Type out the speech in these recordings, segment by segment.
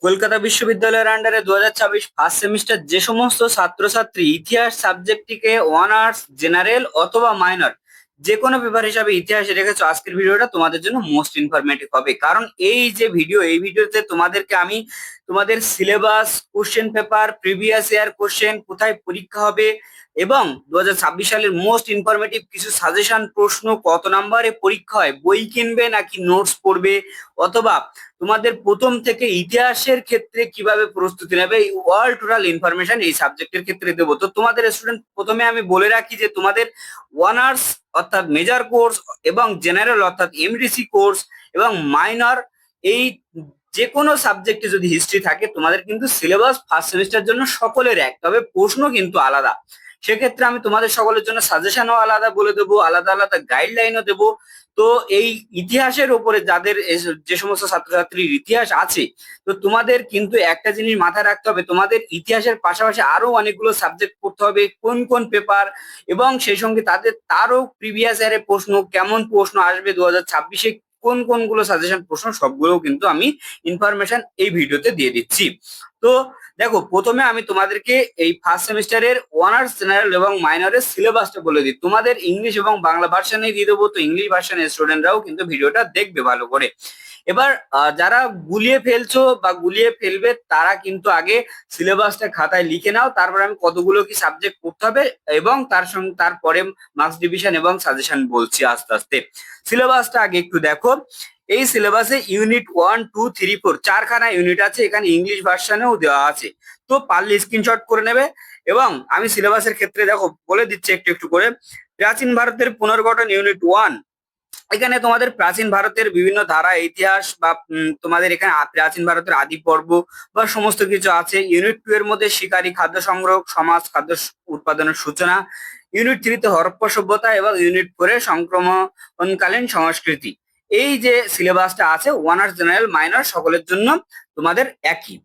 কলকাতা বিশ্ববিদ্যালয়ের আন্ডারে 2026 first semester যে সমস্ত ছাত্রছাত্রী ইতিহাস সাবজেক্টটিকে অনার্স, জেনারেল অথবা মাইনর যে কোনো পেপার হিসাবে ইতিহাসে রেখেছো, আজকের ভিডিওটা তোমাদের জন্য মোস্ট ইনফরমেটিভ হবে। কারণ এই ভিডিওতে তোমাদেরকে আমি তোমাদের syllabus, question paper, previous year question, কোথায় পরীক্ষা হবে এবং 2026 সালের মোস্ট ইনফরমেটিভ কিছু সাজেশন, প্রশ্ন, কত নাম্বারে পরীক্ষা হয়, বই কিনবে নাকি নোটস পড়বে, অথবা তোমাদের প্রথম থেকে ইতিহাসের ক্ষেত্রে কিভাবে প্রস্তুতি নেবে, এই অল টোটাল ইনফরমেশন এই সাবজেক্টের ক্ষেত্রে দেবো। তো তোমাদের স্টুডেন্ট, প্রথমে আমি বলে রাখি যে তোমাদের অনার্স অর্থাৎ মেজর কোর্স এবং জেনারেল অর্থাৎ এমডিসি কোর্স এবং মাইনর, এই যে কোনো সাবজেক্টে যদি হিস্ট্রি থাকে, তোমাদের কিন্তু সিলেবাস ফার্স্ট সেমিস্টার জন্য সকলের এক, তবে প্রশ্ন কিন্তু আলাদা। সেক্ষেত্রে আমি তোমাদের সকলের জন্য সাজেশনও আলাদা বলে দেবো, আলাদা আলাদা গাইডলাইনও দেবো। তো এই ইতিহাসের উপরে যাদের যে সমস্ত ছাত্রছাত্রীর ইতিহাস আছে, তো তোমাদের কিন্তু একটা জিনিস মাথায় রাখতে হবে, তোমাদের ইতিহাসের পাশাপাশি আরো অনেকগুলো সাবজেক্ট পড়তে হবে, কোন কোন পেপার এবং সেই সঙ্গে তারও প্রিভিয়াস ইয়ারের প্রশ্ন, কেমন প্রশ্ন আসবে 2026-এ, কোন কোনগুলো সাজেশন প্রশ্ন, সবগুলো কিন্তু আমি ইনফরমেশন এই ভিডিওতে দিয়ে দিচ্ছি। তো দেখো, প্রথমে আমি তোমাদেরকে এই ফার্স্ট সেমিস্টারের অনার্স, জেনারেল এবং মাইনরের সিলেবাসটা বলে দিই। তোমাদের ইংলিশ এবং বাংলা ভার্সনে দিয়ে দেবো, তো ইংলিশ ভার্সনের স্টুডেন্টরাও কিন্তু ভিডিওটা দেখবে ভালো করে। এবার যারা গুলিয়ে ফেলছো বা গুলিয়ে ফেলবে, তারা কিন্তু আগে সিলেবাসটা খাতায় লিখে নাও, তারপর আমি কতগুলো কি সাবজেক্ট পড়তে হবে এবং তার সঙ্গে তারপরে মার্কস ডিভিশন এবং সাজেশন বলছি আস্তে আস্তে। সিলেবাসটা আগে একটু দেখো। এই সিলেবাসে ইউনিট 1, 2, 3, 4 চারখানা ইউনিট আছে, এখানে ইংলিশ ভার্সনেও দেওয়া আছে। তো পারলে স্ক্রিনশট করে নেবে। এবং আমি সিলেবাসের ক্ষেত্রে দেখো বলে দিচ্ছি একটু একটু করে। প্রাচীন ভারতের পুনর্গঠন ইউনিট 1, এখানে তোমাদের প্রাচীন ভারতের বিভিন্ন ধারা, ইতিহাস বা তোমাদের এখানে প্রাচীন ভারতের আদি পর্ব বা সমস্ত কিছু আছে। ইউনিট 2 এর মধ্যে শিকারী, খাদ্য সংগ্রহ, সমাজ, খাদ্য উৎপাদনের সূচনা। ইউনিট 3-তে হরপ্পা সভ্যতা এবং ইউনিট 4-এ সংক্রমণকালীন সংস্কৃতি। এই যে সিলেবাসটা আছে, অনার্স, জেনারেল, মাইনর সকলের জন্য তোমাদের একই।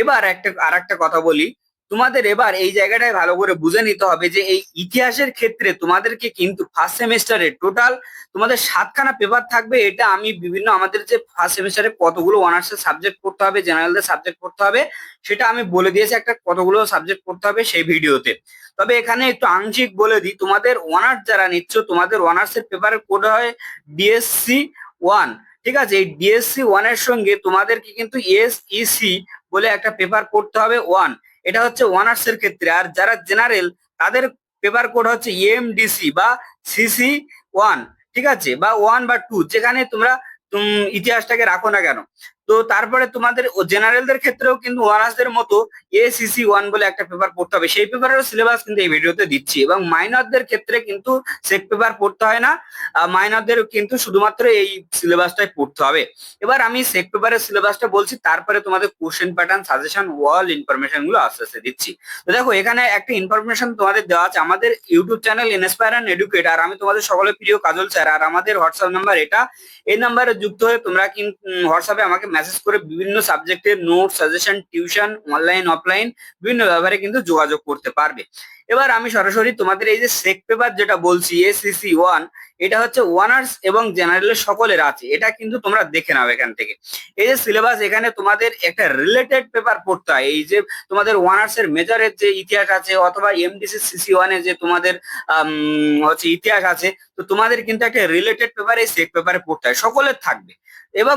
এবার আর একটা কথা বলি, তোমাদের এবার এই জায়গাটায় ভালো করে বুঝে নিতে হবে যে এই ইতিহাসের ক্ষেত্রে তোমাদেরকে কিন্তু ফার্স্ট সেমিস্টারে টোটাল তোমাদের 7খানা পেপার থাকবে। এটা আমি বিভিন্ন আমাদের যে ফার্স্ট সেমিস্টারে কতগুলো অনার্সের সাবজেক্ট পড়তে হবে, জেনারেলদের সাবজেক্ট পড়তে হবে, সেটা আমি বলে দিয়েছি একটা কতগুলো সাবজেক্ট পড়তে হবে সেই ভিডিওতে। তবে এখানে একটু আংশিক বলে দিই, তোমাদের অনার্স যারা নিচ্ছ, তোমাদের অনার্সের পেপারের কোড হয় ডিএসসি 1। ঠিক আছে, এই ডিএসসি 1 এর সঙ্গে তোমাদেরকে কিন্তু এসইসি বলে একটা পেপার পড়তে হবে 1। এটা হচ্ছে অনার্স এর ক্ষেত্রে। আর যারা জেনারেল, তাদের পেপার কোড হচ্ছে এমডিসি বা সিসি 1। ঠিক আছে, বা 1 বা 2, যেখানে তোমরা ইতিহাসটাকে রাখো না কেন। তো তারপরে তোমাদের জেনারেলদের ক্ষেত্রেও কিন্তু অনার্সদের মতো এসিসি 1 বলে একটা পেপার পড়তে হবে, সেই পেপারেরও সিলেবাস কিন্তু এই ভিডিওতে দিচ্ছি। এবং মাইনরদের ক্ষেত্রে কিন্তু সেক পেপার পড়তে হয় না, মাইনরদের কিন্তু শুধুমাত্র এই সিলেবাসটাই পড়তে হবে। এবার আমি সেক পেপারের সিলেবাসটা বলছি, তারপরে তোমাদের কোশ্চেন প্যাটার্ন, সাজেশন, ওয়াল ইনফরমেশন গুলো আস্তে আস্তে দিচ্ছি। তো দেখো, এখানে একটা ইনফরমেশন তোমাদের দেওয়া আছে, আমাদের YouTube channel Inspire and Educate, আর আমি তোমাদের সকলের প্রিয় কাজল স্যার, আর আমাদের হোয়াটসঅ্যাপ নাম্বার এটা। এই নাম্বারে যুক্ত হয়ে তোমরা কিন্তু হোয়াটসঅ্যাপে আমাকে মেসেজ করে বিভিন্ন সাবজেক্টের note, suggestion, tuition, online offline বিভিন্ন ব্যাপারে কিন্তু যোগাযোগ করতে পারবে। এবার আমি সরাসরি তোমাদের এই যে সেক পেপার যেটা বলছি এসিসি 1, এটা হচ্ছে অনার্স এবং জেনারেলের সকলের আছে, এটা কিন্তু তোমরা দেখে নাও এখান থেকে। এই যে সিলেবাস, এখানে তোমাদের একটা রিলেটেড পেপার পড়তে হয়। এই যে তোমাদের অনার্স এর মেজরের যে ইতিহাস আছে, অথবা এমডিসি সিসি 1 এ যে তোমাদের হচ্ছে ইতিহাস আছে, তো তোমাদের কিন্তু একটা রিলেটেড পেপার এই সেক পেপারে পড়তে হয়, সকলের থাকবে। এবং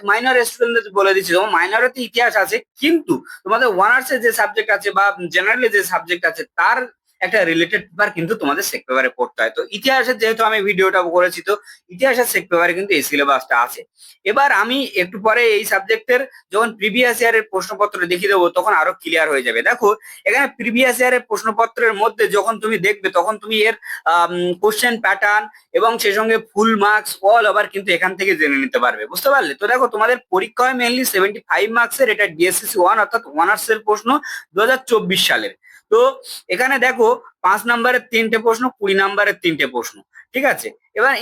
মাইনর স্টুডেন্টদের বলে দিচ্ছি, যেমন মাইনরে তো ইতিহাস আছে, কিন্তু তোমাদের অনার্স এর যে সাবজেক্ট আছে বা জেনারেলে যে সাবজেক্ট আছে, তার একটা রিলেটেড পেপার কিন্তু তোমাদের সেক পেপারে পড়তে হয়। তো ইতিহাসের যেহেতু আমি ভিডিওটা করেছি, তো ইতিহাসের সেক পেপারে কিন্তু এই সিলেবাসটা আছে। এবার আমি একটু পরে এই সাবজেক্টের যখন প্রিভিয়াস ইয়ারের প্রশ্নপত্র দেখিয়ে দেবো, তখন আরো ক্লিয়ার হয়ে যাবে। দেখো, এখানে প্রিভিয়াস ইয়ারের প্রশ্নপত্রের মধ্যে যখন তুমি দেখবে, তখন তুমি এর কোশ্চেন প্যাটার্ন এবং সেই সঙ্গে ফুল মার্কস অল ওভার কিন্তু এখান থেকে জেনে নিতে পারবে, বুঝতে পারলে? তো দেখো, তোমাদের পরীক্ষা হয় মেনলি 75 মার্কসের, এটা ডিএসসিসি 1 অর্থাৎ অনার্স এর প্রশ্ন 2024 সালের। তো এখানে দেখো, 5 নম্বরের 3টে প্রশ্ন, 20 নম্বরের 3টে প্রশ্ন। ঠিক আছে, এবার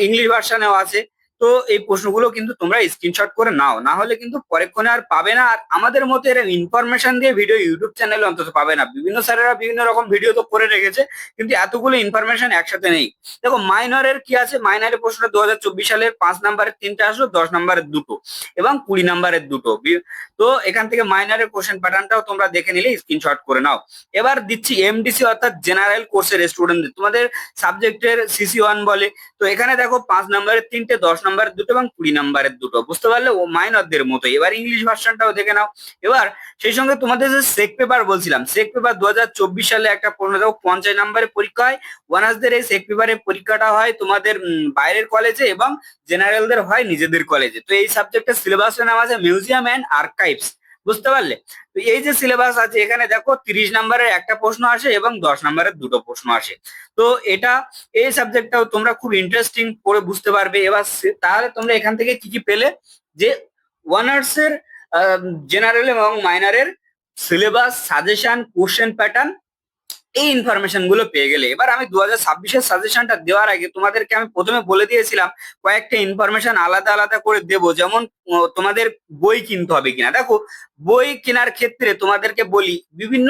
ইংলিশ ভার্সনেও আছে। তো এই প্রশ্নগুলো কিন্তু তোমরা স্ক্রিনশট করে নাও, না হলে কিন্তু পরীক্ষণে আর পাবে না। আর আমাদের মতো এরা ইনফরমেশন দিয়ে ভিডিও ইউটিউব চ্যানেলে অন্তত পাবে না। বিভিন্ন স্যারেরা বিভিন্ন রকম ভিডিও তো করে রেখেছে, কিন্তু এতগুলো ইনফরমেশন একসাথে নেই। দেখো মাইনরের কি আছে, মাইনরের প্রশ্নটা 2024 সালের 5 নাম্বারের 3টে আসলো, 10 নাম্বারের 2টো এবং 20 নাম্বারের 2টো। তো এখান থেকে মাইনরের কোশ্চেন প্যাটার্নটাও তোমরা দেখে নিলে স্ক্রিনশট করে নাও। এবার দিচ্ছি এমডিসি অর্থাৎ জেনারেল কোর্সের স্টুডেন্টদের, তোমাদের সাবজেক্টের CC1 বলে। তো এখানে দেখো 5 নাম্বারের 3টে, 10 নাম্বারের 2টো এবং 20 নাম্বারের 2টো, বুঝতে পারলে ও মাইনরদের মতোই। এবার ইংলিশ ভার্সনটাও দেখে নাও। এবার সেই সঙ্গে তোমাদের যে সেক পেপার বলছিলাম, সেক পেপার 2024 সালে একটা প্রশ্ন দেখো 50 নাম্বারের পরীক্ষা হয়। অনার্সদের এই সেক পেপারের পরীক্ষাটা হয় তোমাদের বাইরের কলেজে এবং জেনারেলদের হয় নিজেদের কলেজে। তো এই সাবজেক্টের সিলেবাসের নাম আছে মিউজিয়াম অ্যান্ড আর্কাইভস, বুঝতে পারলে। তো এই যে সিলেবাস আছে এখানে দেখো 30 নাম্বারের একটা প্রশ্ন আসে এবং 10 নাম্বারের 2টো প্রশ্ন আসে। তো এটা এই সাবজেক্টটাও তোমরা খুব ইন্টারেস্টিং করে বুঝতে পারবে। এবার তাহলে তোমরা এখান থেকে কি কি পেলে, যে অনার্সের জেনারেল এবং মাইনরের সিলেবাস, সাজেশন, কোশ্চেন প্যাটার্ন, এই ইনফরমেশন গুলো পেয়ে গেলে। এবার আমি 2026-এর সাজেশনটা দেওয়ার আগে তোমাদেরকে আমি প্রথমে বলে দিয়েছিলাম কয়েকটা ইনফরমেশন আলাদা আলাদা করে দেব, যেমন তোমাদের বই কিনতে হবে কিনা। দেখো বই কেনার ক্ষেত্রে তোমাদেরকে বলি, বিভিন্ন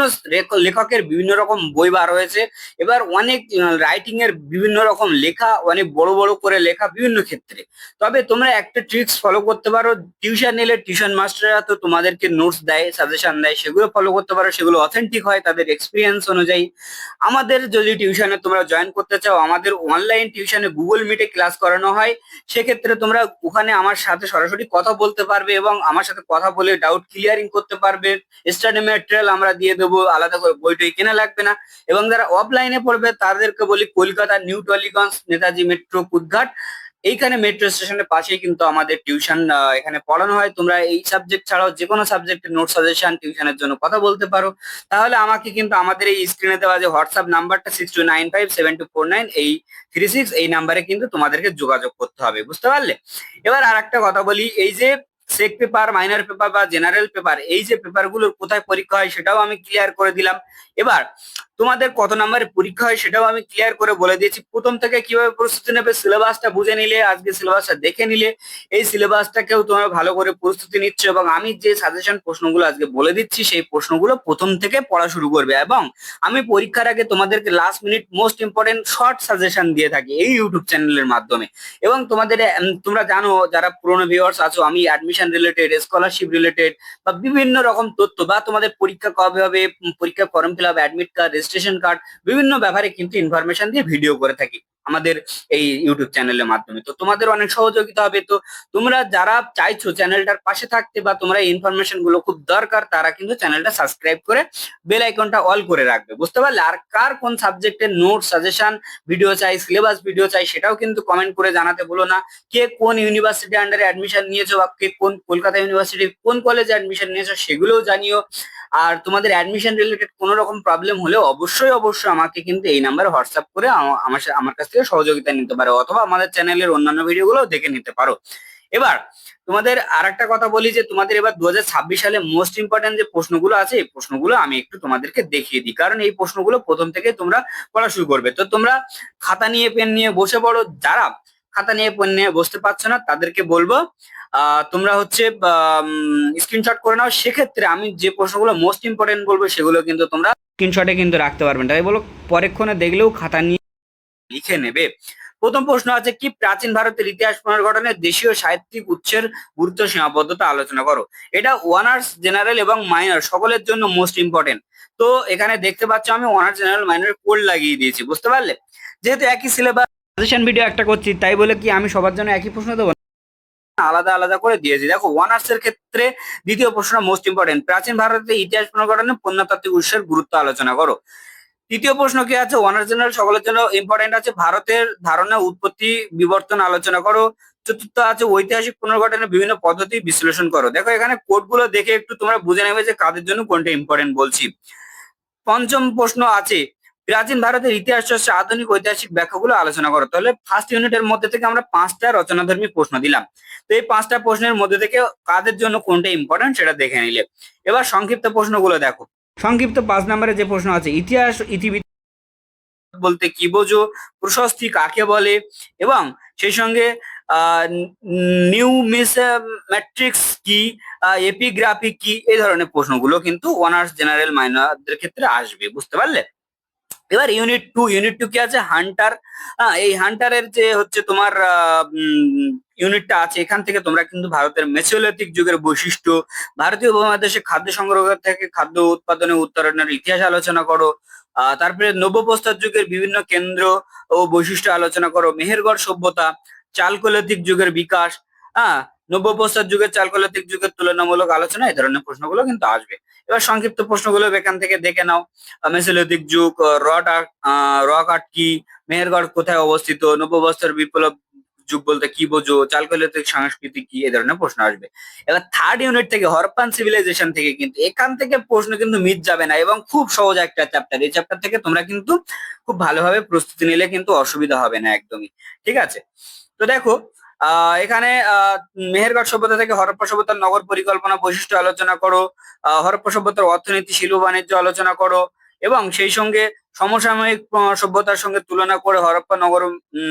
লেখকের বিভিন্ন রকম বই বার হয়েছে। এবার অনেক রাইটিং এর বিভিন্ন রকম লেখা, অনেক বড় বড় করে লেখা বিভিন্ন ক্ষেত্রে। তবে তোমরা একটা ট্রিক্স ফলো করতে পারো, টিউশন নিলে টিউশন মাস্টাররা তো তোমাদেরকে নোটস দেয়, সাজেশন দেয়, সেগুলো ফলো করতে পারো, সেগুলো অথেন্টিক হয় তাদের এক্সপিরিয়েন্স অনুযায়ী। আমাদের যদি টিউশনে তোমরা জয়েন করতে চাও, আমাদের অনলাইন টিউশনে গুগল মিটে ক্লাস করানো হয়। সেক্ষেত্রে তোমরা ওখানে আমার সাথে সরাসরি কথা বলতে পারবে এবং আমার সাথে কথা বলে ডাউট ক্লিয়ারিং করতে পারবে। স্টাডি ম্যাটেরিয়াল আমরা দিয়ে দেবো, আলাদা করে বইটই কেনা লাগবে না। এবং যারা অফলাইনে পড়বে তাদেরকে বলি কলকাতা নিউ টলিগঞ্জ, নেতাজি মেট্রো, কুদঘাট, এইখানে মেট্রো স্টেশনের পাশেই কিন্তু আমাদের টিউশন এখানে পড়ানো হয়। তোমরা এই সাবজেক্ট ছাড়াও যে কোনো সাবজেক্টের নোট সাজেশন টিউশনের জন্য কথা বলতে পারো। তাহলে আমাকে কিন্তু আমাদের এই স্ক্রিনে দেওয়া যে হোয়াটসঅ্যাপ নাম্বারটা 6295724936, এই নাম্বারে কিন্তু তোমাদেরকে যোগাযোগ করতে হবে, বুঝতে পারলে। এবার আর একটা কথা বলি, এই যে সেক পেপার, মাইনর পেপার বা জেনারেল পেপার, এই যে পেপারগুলোর কোথায় পরীক্ষা হয় সেটাও আমি ক্লিয়ার করে দিলাম। এবার তোমাদের কত নাম্বারে পরীক্ষা হয় সেটাও আমি ক্লিয়ার করে বলে দিয়েছি। প্রথম থেকে কিভাবে প্রস্তুতি নেবে, সিলেবাসটা বুঝে নিলে, আজকে সিলেবাসটা দেখে নিলে, এই সিলেবাসটাকেও তোমরা ভালো করে প্রস্তুতি নিচ্ছ এবং আমি যে সাজেশন প্রশ্নগুলো আজকে বলে দিচ্ছি সেই প্রশ্নগুলো প্রথম থেকে পড়া শুরু করবে। এবং আমি পরীক্ষার আগে তোমাদেরকে last minute most important short suggestion দিয়ে থাকি এই ইউটিউব চ্যানেলের মাধ্যমে। এবং তোমাদের তোমরা জানো যারা পুরনো ভিউয়ার্স আছো, আমি অ্যাডমিশন রিলেটেড, স্কলারশিপ রিলেটেড বা বিভিন্ন রকম তথ্য, বা তোমাদের পরীক্ষা কবে হবে, পরীক্ষা form fill up, admit card, registration card, বিভিন্ন ব্যাপারে কিন্তু ইনফরমেশন দিয়ে ভিডিও করে থাকি আমাদের এই ইউটিউব চ্যানেলের মাধ্যমে। তো তোমাদের অনেক সহযোগিতা হবে। তো তোমরা যারা চাইছো চ্যানেলটার পাশে থাকতে বা তোমরা এই ইনফরমেশন গুলো খুব দরকার, তারা কিন্তু চ্যানেলটা সাবস্ক্রাইব করে বেল আইকনটা অল করে রাখবে, বুঝতে পারলে। আর কার কোন সাবজেক্টের নোট সাজেশন ভিডিও চাই, সিলেবাস ভিডিও চাই, সেটাও কিন্তু কমেন্ট করে জানাতে ভুলো না। কে কোন ইউনিভার্সিটি আন্ডারে অ্যাডমিশন নিয়েছো বা কে কোন কলকাতা ইউনিভার্সিটি কোন কলেজে অ্যাডমিশন নিয়েছো সেগুলোও জানিও। আর তোমাদের অ্যাডমিশন রিলেটেড কোনো রকম প্রবলেম হলে অবশ্যই অবশ্যই আমাকে কিন্তু এই নাম্বারে হোয়াটসঅ্যাপ করে আমার কাছ থেকে সহযোগিতা নিতে পারো, অথবা আমাদের চ্যানেলের অন্যান্য ভিডিওগুলো দেখে নিতে পারো। এবার তোমাদের আর একটা কথা বলি, যে তোমাদের এবার 2026 সালে মোস্ট ইম্পর্টেন্ট যে প্রশ্নগুলো আছে এই প্রশ্নগুলো আমি একটু তোমাদেরকে দেখিয়ে দিই, কারণ এই প্রশ্নগুলো প্রথম থেকে তোমরা পড়া শুরু করবে। তো তোমরা খাতা নিয়ে পেন নিয়ে বসে পড়ো। যারা খাতা নিয়ে পেন নিয়ে বসতে পারছো না তাদেরকে বলবো তোমরা হচ্ছে স্ক্রিনশট করে নাও। সেক্ষেত্রে আমি যে প্রশ্নগুলো মোস্ট ইম্পর্টেন্ট বলবো সেগুলো কিন্তু তোমরা স্ক্রিনশটে কিন্তু রাখতে পারবেন, তাই বলো পরীক্ষণে দেখলেও খাতা নিয়ে লিখে নেবে। প্রথম প্রশ্ন আছে, কি প্রাচীন ভারতের ইতিহাস পুনর্গঠনে দেশীয় সাহিত্যিক উৎসের গুরুত্ব সীমাবদ্ধতা আলোচনা করো। এটা অনার্স, জেনারেল এবং মাইনর সকলের জন্য মোস্ট ইম্পর্টেন্ট। তো এখানে দেখতে পাচ্ছ আমি অনার্স, জেনারেল, মাইনর কোড লাগিয়ে দিয়েছি, বুঝতে পারলে। যেহেতু একই সিলেবাস সাজেশন ভিডিও একটা করছি, তাই বলে কি আমি সবার জন্য একই প্রশ্ন দেবো, আলাদা আলাদা করে দিয়েছি। দেখো অনার্স এর ক্ষেত্রে দ্বিতীয় প্রশ্ন মোস্ট ইম্পর্টেন্ট, প্রাচীন ভারতের ইতিহাস পুনর্গঠনে প্রত্নতাত্ত্বিক উৎসের গুরুত্ব আলোচনা করো। তৃতীয় প্রশ্ন কি আছে, অনার্স জেনারেল সকলের জন্য ইম্পর্টেন্ট আছে, ভারতের ধারণা, উৎপত্তি, বিবর্তন আলোচনা করো। চতুর্থ আছে, ঐতিহাসিক পুনর্গঠনের বিভিন্ন পদ্ধতি বিশ্লেষণ করো। দেখো এখানে কোডগুলো দেখে একটু তোমরা বুঝে নেবে যে কাদের জন্য কোনটা ইম্পর্টেন্ট বলছি। পঞ্চম প্রশ্ন আছে, প্রাচীন ভারতের ইতিহাস চর্চা, আধুনিক ঐতিহাসিক ব্যাখ্যাগুলো আলোচনা করো। তাহলে ফার্স্ট ইউনিটের মধ্যে থেকে আমরা 5টা রচনাধর্মী প্রশ্ন দিলাম। তো এই 5টা প্রশ্নের মধ্যে থেকে কাদের জন্য কোনটা ইম্পর্টেন্ট সেটা দেখে নিলে। এবার সংক্ষিপ্ত প্রশ্নগুলো দেখো। সংক্ষিপ্ত 5 নম্বরে যে প্রশ্ন আছে, ইতিহাস ইতিবৃত্ত বলতে কি বোঝো, প্রশস্তি কাকে বলে, এবং সেই সঙ্গে নিউমিসম্যাট্রিক্স কি, এপিগ্রাফি কি, এই ধরনের প্রশ্নগুলো কিন্তু অনার্স জেনারেল মাইনরদের ক্ষেত্রে আসবে, বুঝতে পারলে? এবার ইউনিট টু কি আছে? হান্টার। এই হান্টারের যে হচ্ছে তোমার ইউনিটটা আছে, এখান থেকে তোমরা কিন্তু ভারতের মেসোলিথিক যুগের বৈশিষ্ট্য, ভারতীয় উপমহাদেশে খাদ্য সংগ্রহ থেকে খাদ্য উৎপাদনে উত্তরণের ইতিহাস আলোচনা করো। তারপরে নব্যপ্রস্তর যুগের বিভিন্ন কেন্দ্র ও বৈশিষ্ট্য আলোচনা করো, মেহেরগড় সভ্যতা, চালকোলিথিক যুগের বিকাশ, হ্যাঁ, নব্যপ্রস্তর যুগের চালকোলিথিক যুগের তুলনামূলক আলোচনা, এই ধরনের প্রশ্নগুলো কিন্তু আসবে। এবার সংক্ষিপ্ত প্রশ্নগুলো এখান থেকে দেখে নাও। মেসোলিথিক যুগ, রক আর্ট কি, মেহেরগড় কোথায় অবস্থিত, নব্যপ্রস্তর বিপ্লব যুগ বলতে কি বোঝো, চালকোলিথিক সংস্কৃতি কি, এই ধরনের প্রশ্ন আসবে। এবার থার্ড ইউনিট থেকে হরপ্পান সিভিলাইজেশন থেকে কিন্তু এখান থেকে প্রশ্ন কিন্তু মিস যাবে না, এবং খুব সহজ একটা চ্যাপ্টার। এই চ্যাপ্টার থেকে তোমরা কিন্তু খুব ভালোভাবে প্রস্তুতি নিলে কিন্তু অসুবিধা হবে না একদমই, ঠিক আছে? তো দেখো, এখানে মেহেরগড় সভ্যতা থেকে হরপ্পা সভ্যতার নগর পরিকল্পনা বৈশিষ্ট্য আলোচনা করো, হরপ্পা সভ্যতার অর্থনীতি শিল্প বাণিজ্য আলোচনা করো, এবং সেই সঙ্গে সমসাময়িক সভ্যতার সঙ্গে তুলনা করে হরপ্পা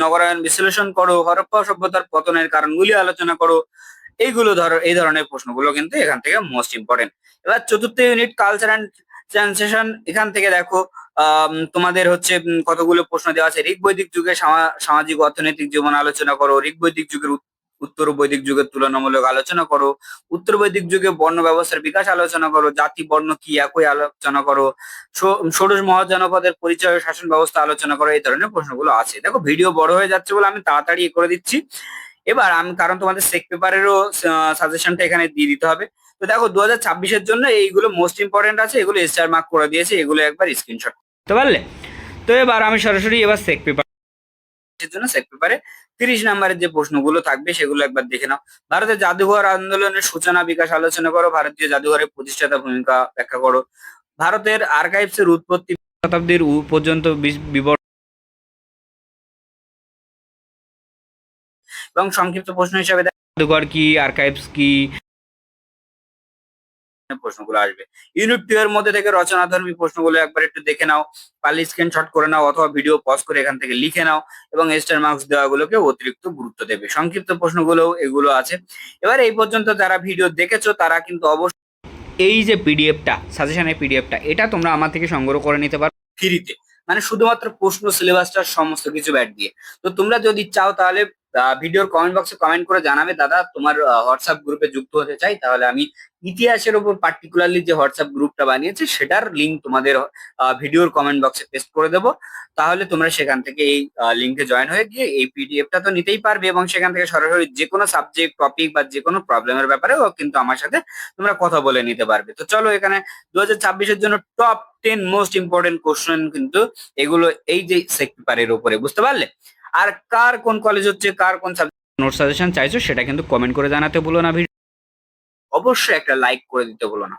নগরায়ন বিশ্লেষণ করো, হরপ্পা সভ্যতার পতনের কারণগুলি আলোচনা করো। এই ধরনের প্রশ্নগুলো কিন্তু এখান থেকে মোস্ট ইম্পর্টেন্ট। এবার চতুর্থ ইউনিট কালচার অ্যান্ড ট্রান্সলেশন, এখান থেকে দেখো তোমাদের হচ্ছে কতগুলো প্রশ্ন দেওয়া আছে। ঋগ বৈদিক যুগে সামাজিক অর্থনৈতিক জীবন আলোচনা করো, ঋগ বৈদিক যুগের উত্তর বৈদিক যুগের তুলনামূলক আলোচনা করো, উত্তর বৈদিক যুগে বর্ণ ব্যবস্থার বিকাশ আলোচনা করো, জাতি বর্ণ কি একই আলোচনা করো, ষোড়শ মহাজনপদের পরিচয় ও শাসন ব্যবস্থা আলোচনা করো। এই ধরনের প্রশ্নগুলো আছে। দেখো ভিডিও বড় হয়ে যাচ্ছে বলে আমি তাড়াতাড়ি করে দিচ্ছি। এবার আমি, কারণ তোমাদের সেক পেপারেরও সাজেশনটা এখানে দিয়ে দিতে হবে। তো দেখো 2026-এর জন্য এইগুলো মোস্ট ইম্পর্টেন্ট আছে, এগুলো স্টার মার্ক করে দিয়েছে, এগুলো একবার স্ক্রিনশট করতে পারলে। তো এবার আমি সরাসরি এবার সেক পেপারের জন্য সেক পেপারে 30 নম্বরের যে প্রশ্নগুলো থাকবে সেগুলো একবার দেখে নাও। ভারতের জাদুঘর আন্দোলনের সূচনা বিকাশ আলোচনা করো, ভারতীয় জাদুঘরের প্রতিষ্ঠাতা ভূমিকা ব্যাখ্যা করো, ভারতের আর্কাইভস এর উৎপত্তি শতাব্দীর পর্যন্ত বিবরণ এবং সংক্ষিপ্ত প্রশ্ন হিসাবে জাদুঘর কি, আর্কাইভস কি, প্রশ্নগুলো আসবে। ইউনিট 2 এর মধ্যে থেকে রচনাধর্মী প্রশ্নগুলো একবার একটু দেখে নাও, পারলে স্ক্রিনশট করে নাও অথবা ভিডিও পজ করে এখান থেকে লিখে নাও, এবং স্টার মার্কস দেওয়াগুলোকে অতিরিক্ত গুরুত্ব দেবে। সংক্ষিপ্ত প্রশ্নগুলো এগুলো আছে। এবার এই পর্যন্ত যারা ভিডিও দেখেছো তারা কিন্তু অবশ্যই এই যে পিডিএফটা, সাজেশনের পিডিএফটা, এটা তোমরা আমার থেকে সংগ্রহ করে নিতে পারো ফ্রিতে, মানে শুধুমাত্র প্রশ্ন সিলেবাসটার সমস্ত কিছু ব্যাট দিয়ে। তো তোমরা যদি চাও তাহলে ভিডিওর কমেন্ট বক্সে কমেন্ট করে জানাবে, দাদা তোমার হোয়াটসঅ্যাপ গ্রুপে যুক্ত হতে চাই। তাহলে আমি ইতিহাসের উপর পার্টিকুলারলি যে হোয়াটসঅ্যাপ গ্রুপটা বানিয়েছি সেটার লিঙ্ক তোমাদের ভিডিওর কমেন্ট বক্সে পেস্ট করে দেবো। তাহলে তোমরা সেখান থেকে এই লিঙ্কে জয়েন হয়ে গিয়ে এই পিডিএফটা তো নিতেই পারবে, এবং সেখান থেকে সরাসরি যে কোনো সাবজেক্ট টপিক বা যে কোনো প্রবলেমের ব্যাপারেও কিন্তু আমার সাথে তোমরা কথা বলে নিতে পারবে। তো চলো, এখানে 2026-এর জন্য টপ 10 মোস্ট ইম্পর্টেন্ট কোশ্চেন কিন্তু এগুলো এই যে সেক পেপারের উপরে, বুঝতে পারলে? আর কার কোন কলেজ হচ্ছে, কার কোন সাবজেক্ট নোট সাজেশন চাইছো সেটা কিন্তু কমেন্ট করে জানাতে ভুলো না। অবশ্যই একটা লাইক করে দিতে ভুলো না।